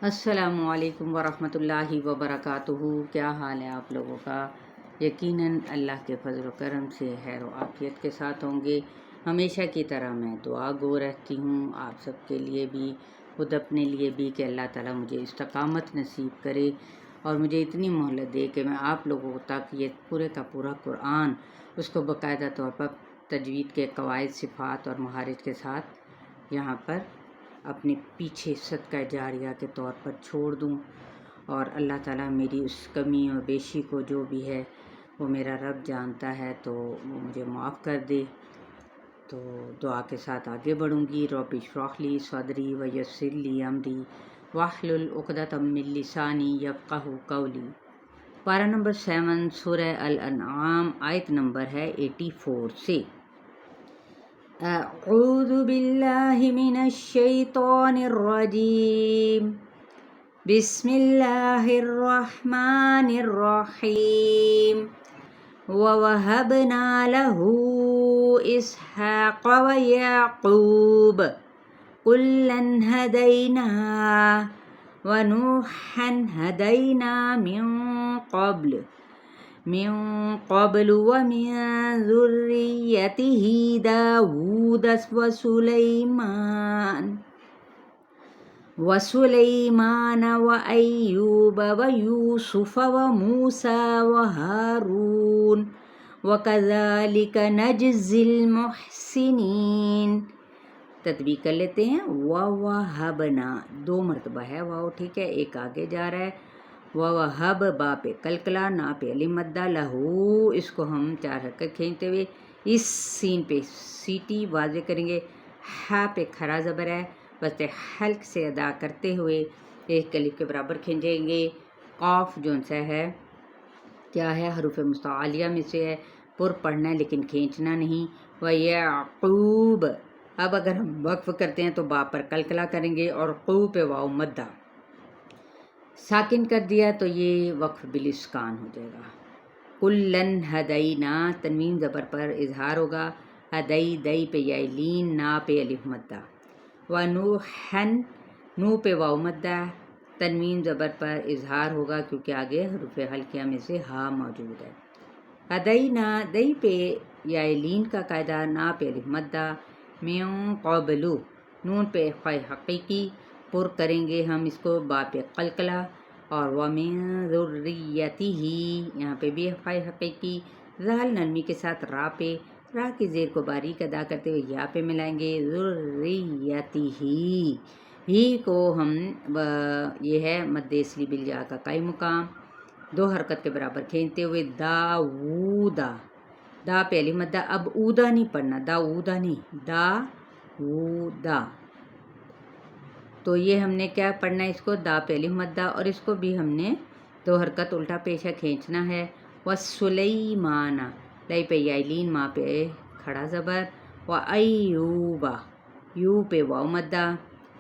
السلام علیکم ورحمۃ اللہ وبرکاتہ۔ کیا حال ہے آپ لوگوں کا؟ یقیناً اللہ کے فضل و کرم سے خیر و عافیت کے ساتھ ہوں گے۔ ہمیشہ کی طرح میں دعا گو رہتی ہوں آپ سب کے لیے بھی، خود اپنے لیے بھی، کہ اللہ تعالیٰ مجھے استقامت نصیب کرے اور مجھے اتنی مہلت دے کہ میں آپ لوگوں تک یہ پورے کا پورا قرآن اس کو باقاعدہ طور پر تجوید کے قواعد، صفات اور مہارت کے ساتھ یہاں پر اپنے پیچھے صدقہ جاریہ کے طور پر چھوڑ دوں، اور اللہ تعالیٰ میری اس کمی اور بیشی کو جو بھی ہے وہ میرا رب جانتا ہے، تو وہ مجھے معاف کر دے۔ تو دعا کے ساتھ آگے بڑھوں گی۔ رب اشرح لی صدری ویسر لی امری واحلل عقدۃ من لسانی یفقہوا قولی۔ پارہ نمبر 7 سورہ الانعام، آیت نمبر ہے 84 سے۔ اعوذ باللہ من الشیطان الرجیم، بسم اللہ الرحمن الرحیم۔ وَوَهَبْنَا لَهُ إِسْحَاقَ وَيَعْقُوبَ كُلًّا هَدَيْنَا وَنُوحًا هَدَيْنَا من قبل ومن ذريته داود وسليمان وأيوب ويوسف وموسى وهارون وكذلك نجزي المحسنين۔ تطبیق کر لیتے ہیں۔ وَوَهَبْنَا، 2 مرتبہ ہے واو، ٹھیک ہے، ایک آگے جا رہا ہے۔ وَوَهَب، با پہ کلکلا، نا پہ علی مدہ، لہو اس کو ہم 4 حرکت کھینچتے ہوئے اس سین پہ سیٹی واضح کریں گے۔ ہا پہ کھڑا زبر ہے، بس حلق سے ادا کرتے ہوئے ایک الف کے برابر کھینچیں گے۔ قاف جو سا ہے کیا ہے، حروف مستعلیہ میں سے ہے، پر پڑھنا ہے لیکن کھینچنا نہیں۔ وَيَعْقُوب، اب اگر ہم وقف کرتے ہیں تو با پر کلکلا کریں گے اور قو پہ واو مدہ، ساکن کر دیا تو یہ وقف بالاسکان ہو جائے گا۔ کلن ہدینا، تنوین زبر پر اظہار ہوگا، ہدئی دئی پہ یا لین، نا پہ الف مدہ۔ ونوحن، نو پہ واو مدہ، تنوین زبر پر اظہار ہوگا کیونکہ آگے حروف حلقیہ میں سے ہا موجود ہے۔ ہدینا، دئی پہ یا لین کا قاعدہ، نا پہ الف مدہ، من قبلو، نون پہ خواہ حقیقی، پر کریں گے ہم اس کو، با پہ قلقلہ، اور وَمِن ذُرِّيَّتِهِ، یہاں پہ بھی خواہ حقیقی، زال نرمی کے ساتھ را پہ، را کی زیر کو باریک ادا کرتے ہوئے یا پہ ملائیں گے، ذُرِّيَّتِهِ، ہی کو ہم یہ ہے مد اصلی بالیا کا قائم مقام، 2 حرکت کے برابر کھینچتے ہوئے داودا، دا پہ علی مدہ، اب اودا نہیں پڑھنا، داودا نہیں، داودا، تو یہ ہم نے کیا پڑھنا ہے اس کو، دا پہ الف مدہ، اور اس کو بھی ہم نے 2 حرکت الٹا پیشہ کھینچنا ہے۔ وَسُلَيْمَانَ، لئی پہ یا لین، ما پہ کھڑا زبر، وَأَيُّوبَ، یو پہ واو مدہ،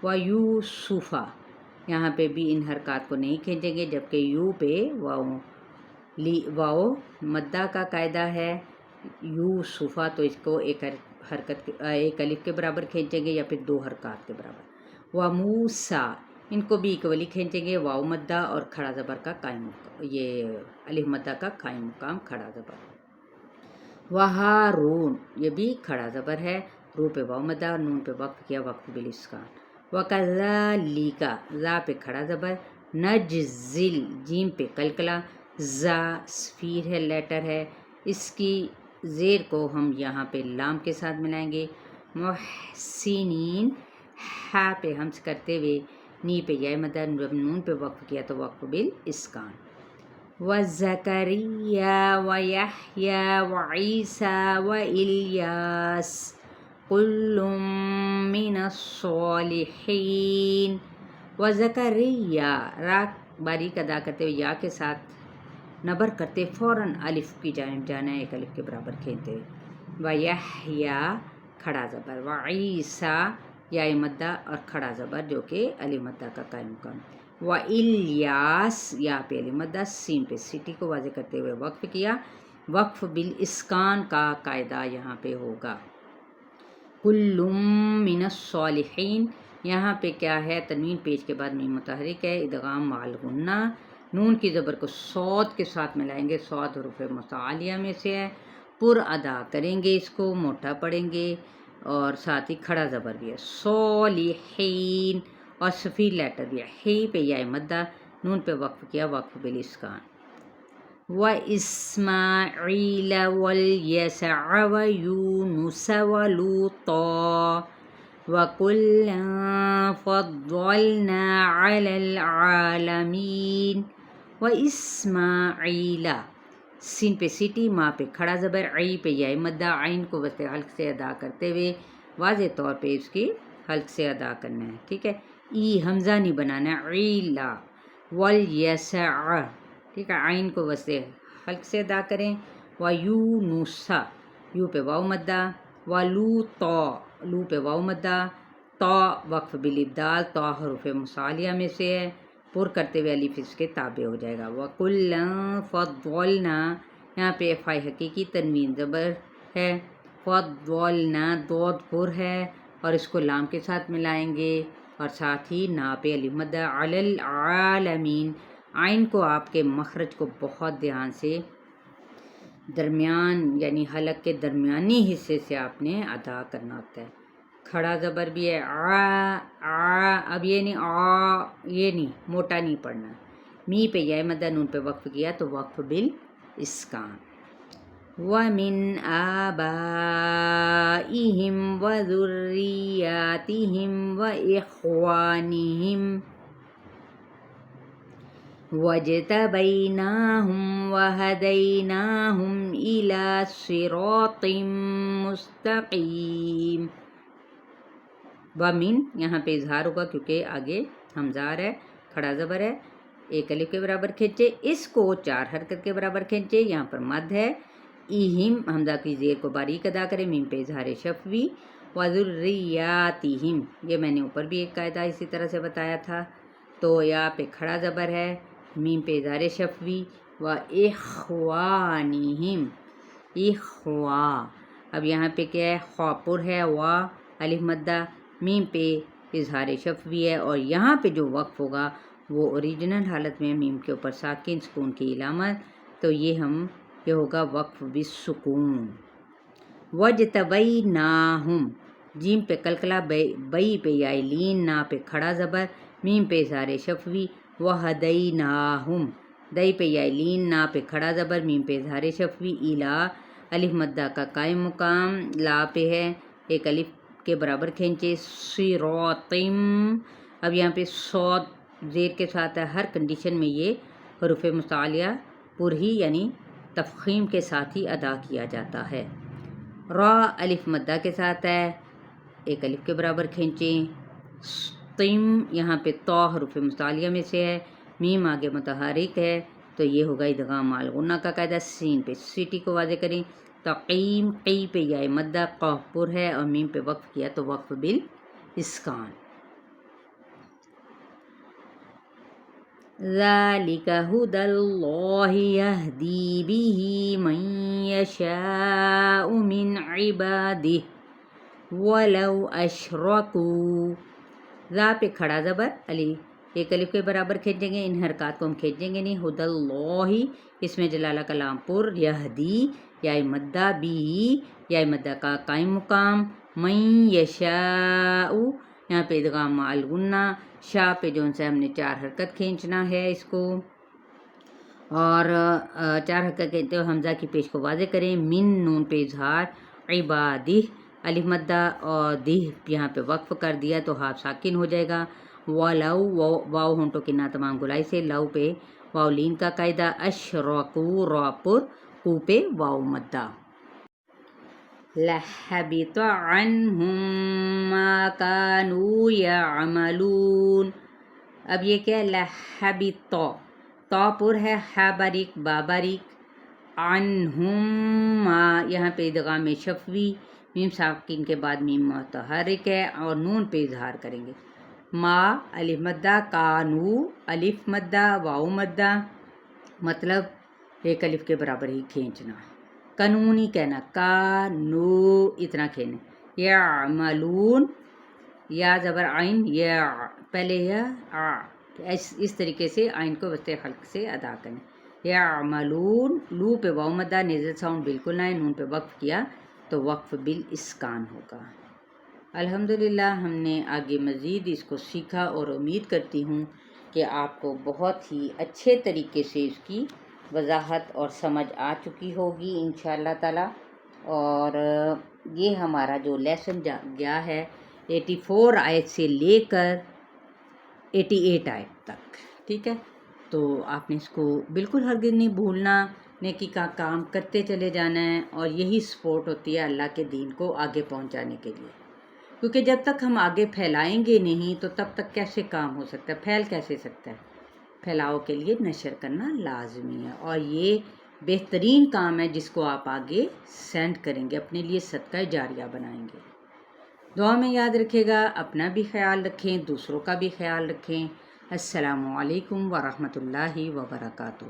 وَيُوسُفَ، یہاں پہ بھی ان حرکات کو نہیں کھینچیں گے جبکہ یو پہ واو مدہ کا قاعدہ ہے، یوسفہ، تو اس کو ایک الف کے برابر کھینچیں گے یا پھر 2 حرکات کے برابر۔ وَمُوسَیٰ، ان کو بھی اکولی کھینچیں گے، واو مدہ اور کھڑا زبر کا قائم، یہ الف مدہ کا قائم مقام کھڑا زبر۔ وَہارون، یہ بھی کھڑا زبر ہے، رو پہ واو مدہ اور نون پہ وقف کیا، وقف بالاسکان۔ وَكَذَلِكَ، زا پہ کھڑا زبر، نجزل، جیم پہ کلکلا، زا صفیر ہے، لیٹر ہے، اس کی زیر کو ہم یہاں پہ لام کے ساتھ ملائیں گے۔ محسنین، ہا پہ ہمس کرتے ہوئے نی پہ یا مدہ، جب نون پہ وقف کیا تو وقف بالاسکان۔ وَزَكَرِيَّا وَيَحْيَا وَعِيسَىٰ وَإِلْيَاسَ كُلٌّ مِّنَ الصَّالِحِينَ۔ وَزَكَرِيَّا، را باریک ادا کرتے ہوئے یا کے ساتھ نبر کرتے فوراً الف کی جانب جانا ہے، ایک الف کے برابر کھینچتے ہوئے۔ وَيَحْيَا، کھڑا زبر، وَعِيسَىٰ، یا مدہ اور کھڑا زبر جو کہ علی مدہ کا قائم مقام۔ وَإِلْيَاس، یا پہ علی مدہ، سین پہ سیٹی کو واضح کرتے ہوئے وقف کیا، وقف بالاسکان کا قاعدہ یہاں پہ ہوگا۔ کل من الصالحین، یہاں پہ کیا ہے، تنوین پیش کے بعد میم متحرک ہے، ادغام مع الغنہ، نون کی زبر کو صاد کے ساتھ ملائیں گے، صاد حروف متعالیہ میں سے ہے، پر ادا کریں گے، اس کو موٹا پڑھیں گے، اور ساتھ ہی کھڑا زبر بھی ہے، صالحین، اور سفید لیٹر بھی ہے، ہی پہ یا مدہ، نون پہ وقف کیا، وقف بالاسکان، وَإِسْمَاعِيلَ وَالْيَسَعَ وَيُونُسَ وَلُوطًا وَكُلًّا فَضَّلْنَا عَلَى الْعَالَمِينَ، وَإِسْمَاعِيلَ، سین پہ سیٹی، ماں پہ کھڑا زبر، عی پہ یا مدہ، عین کو وسط حلق سے ادا کرتے ہوئے واضح طور پہ اس کی حلق سے ادا کرنا ہے، ٹھیک ہے، ای حمزہ نہیں بنانا ہے، عیلا، والیسع، ٹھیک ہے، عین کو وسط حلق سے ادا کریں، ویونسا، یو پہ واو مدہ، ولوطا، لو پہ واو مدہ، تا وقف بالابدال، تا حروف مصالیہ میں سے ہے، پر کرتے ہوئے الف اس کے تابع ہو جائے گا، وَكُلًّا فَضَّلْنَا، یہاں پہ فائی حقیقی تنوین زبر ہے، فَضَّلْنَا دود پر ہے، اور اس کو لام کے ساتھ ملائیں گے، اور ساتھ ہی نا پہ الف مدہ، علی العالمین، عین کو آپ کے مخرج کو بہت دھیان سے درمیان یعنی حلق کے درمیانی حصے سے آپ نے ادا کرنا ہوتا ہے، کھڑا زبر بھی ہے، اب یہ نہیں موٹا نہیں پڑھنا، می پہ یا مدہ، نون پہ وقف کیا تو وقف بالاسکان، وَمِنْ آبَائِهِمْ وَذُرِّيَّاتِهِمْ وَإِخْوَانِهِمْ وَاجْتَبَيْنَاهُمْ وَهَدَيْنَاهُمْ إِلَى صِرَاطٍ مُسْتَقِيمٍ، وَمِن یہاں پہ اظہار ہوگا کیونکہ آگے ہمزار ہے، کھڑا زبر ہے، ایک الف کے برابر کھینچے، اس کو 4 حرکت کے برابر کھینچے، یہاں پر مد ہے، ایہم حمزہ کی زیر کو باریک ادا کریں، میم پہ اظہار شفوی، وَذُرِّيَّاتِهِمْ، یہ میں نے اوپر بھی ایک قاعدہ اسی طرح سے بتایا تھا، تو یا پہ کھڑا زبر ہے، میم پہ اظہار شفوی، وَإِخْوَانِهِمْ، اخوا، اب یہاں پہ کیا ہے، خوا پر ہے، وا الف مدہ، میم پہ اظہار شفوی ہے، اور یہاں پہ جو وقف ہوگا وہ اوریجنل حالت میں میم کے اوپر ساکن سکون کی علامت، تو یہ ہوگا وقف بالسکون، وَاجْتَبَيْنَاهُمْ، جیم پہ کلکلا، بئی پہ یا لین، نا پہ کھڑا زبر، میم پہ اظہار شفوی، وَهَدَيْنَاهُمْ، دئی پہ یا لین، نا پہ کھڑا زبر، میم پہ اظہار شفوی، ایلا الف مدہ کا قائم مقام، لا پہ ہے، ایک الف کے برابر کھینچے، صراطم، اب یہاں پہ صاد زیر کے ساتھ ہے، ہر کنڈیشن میں یہ حروف متعالیہ پر ہی یعنی تفخیم کے ساتھ ہی ادا کیا جاتا ہے، را الف مدہ کے ساتھ ہے، ایک الف کے برابر کھینچیں، تم، یہاں پہ تا حروف متعالیہ میں سے ہے، میم آگے متحرک ہے، تو یہ ہوگا ادغام مع الغنہ کا قاعدہ، سین پہ سیٹی کو واضح کریں، تقیم، قی پہ یا مدہ، قاف پر ہے، اور میم پہ وقف کیا تو وقف بالاسکان، ذَلِكَ هُدَى اللَّهِ يَهْدِي بِهِ مَن يَشَاءُ مِنْ عِبَادِهِ وَلَوْ أَشْرَكُوا، ذا پہ کھڑا زبر، علی ایک الف کے برابر کھینچیں گے، ان حرکات کو ہم کھینچیں گے نہیں، ہدى اللہ، اس میں جلالہ کلام پر، یہدی یا مدہ، بھی یا مدہ کا قائم مقام، من یشاء، یہاں پہ ادغام مع الغنہ، شاہ پہ جو ان سے ہم نے 4 حرکت کھینچنا ہے اس کو، اور 4 حرکت کہتے ہوئے حمزہ کی پیش کو واضح کریں، من نون پہ اظہار، عبادہ الف مدہ، اور دہ یہاں پہ وقف کر دیا تو ہاتھ ساکن ہو جائے گا، وَلَوْ، واو ہونٹوں کے نا تمام گلائی سے، لو پہ واو لین کا قاعدہ، اشرکو، را پر، کو پہ واو مدہ، لَحَبِطَ عَنْهُمْ مَا كَانُوا يَعْمَلُونَ، اب یہ کیا ہے، لَحَبِطَ، تا پر ہے، ہا باریک، با باریک، عنہم، ما یہاں پہ ادغام شفوی، میم ساکن کے بعد میم متحرک ہے، اور نون پہ اظہار کریں گے، ما الف مدہ، کانو الف مدہ، واو مدہ، مطلب ایک الف کے برابر ہی کھینچنا، قانونی کہنا، کانو اتنا کھینے، یعملون یا زبر آئین یا، پہلے یا اس طریقے سے آئین کو وسط خلق سے ادا کریں. یعملون، لو پہ واو مدہ، نیزل ساؤنڈ بالکل نہ ہے، نون پہ وقف کیا تو وقف بالاسکان ہوگا. الحمدللہ ہم نے آگے مزید اس کو سیکھا اور امید کرتی ہوں کہ آپ کو بہت ہی اچھے طریقے سے اس کی وضاحت اور سمجھ آ چکی ہوگی انشاءاللہ تعالی. اور یہ ہمارا جو لیسن گیا ہے 84 آیت سے لے کر 88 آیت تک، ٹھیک ہے. تو آپ نے اس کو بالکل ہرگز نہیں بھولنا، نیکی کا کام کرتے چلے جانا ہے، اور یہی سپورٹ ہوتی ہے اللہ کے دین کو آگے پہنچانے کے لیے. کیونکہ جب تک ہم آگے پھیلائیں گے نہیں تو تب تک کیسے کام ہو سکتا ہے، پھیل کیسے سکتا ہے. پھیلاؤ کے لیے نشر کرنا لازمی ہے، اور یہ بہترین کام ہے جس کو آپ آگے سینڈ کریں گے، اپنے لیے صدقہ جاریہ بنائیں گے. دعا میں یاد رکھے گا، اپنا بھی خیال رکھیں، دوسروں کا بھی خیال رکھیں. السلام علیکم ورحمۃ اللہ وبرکاتہ.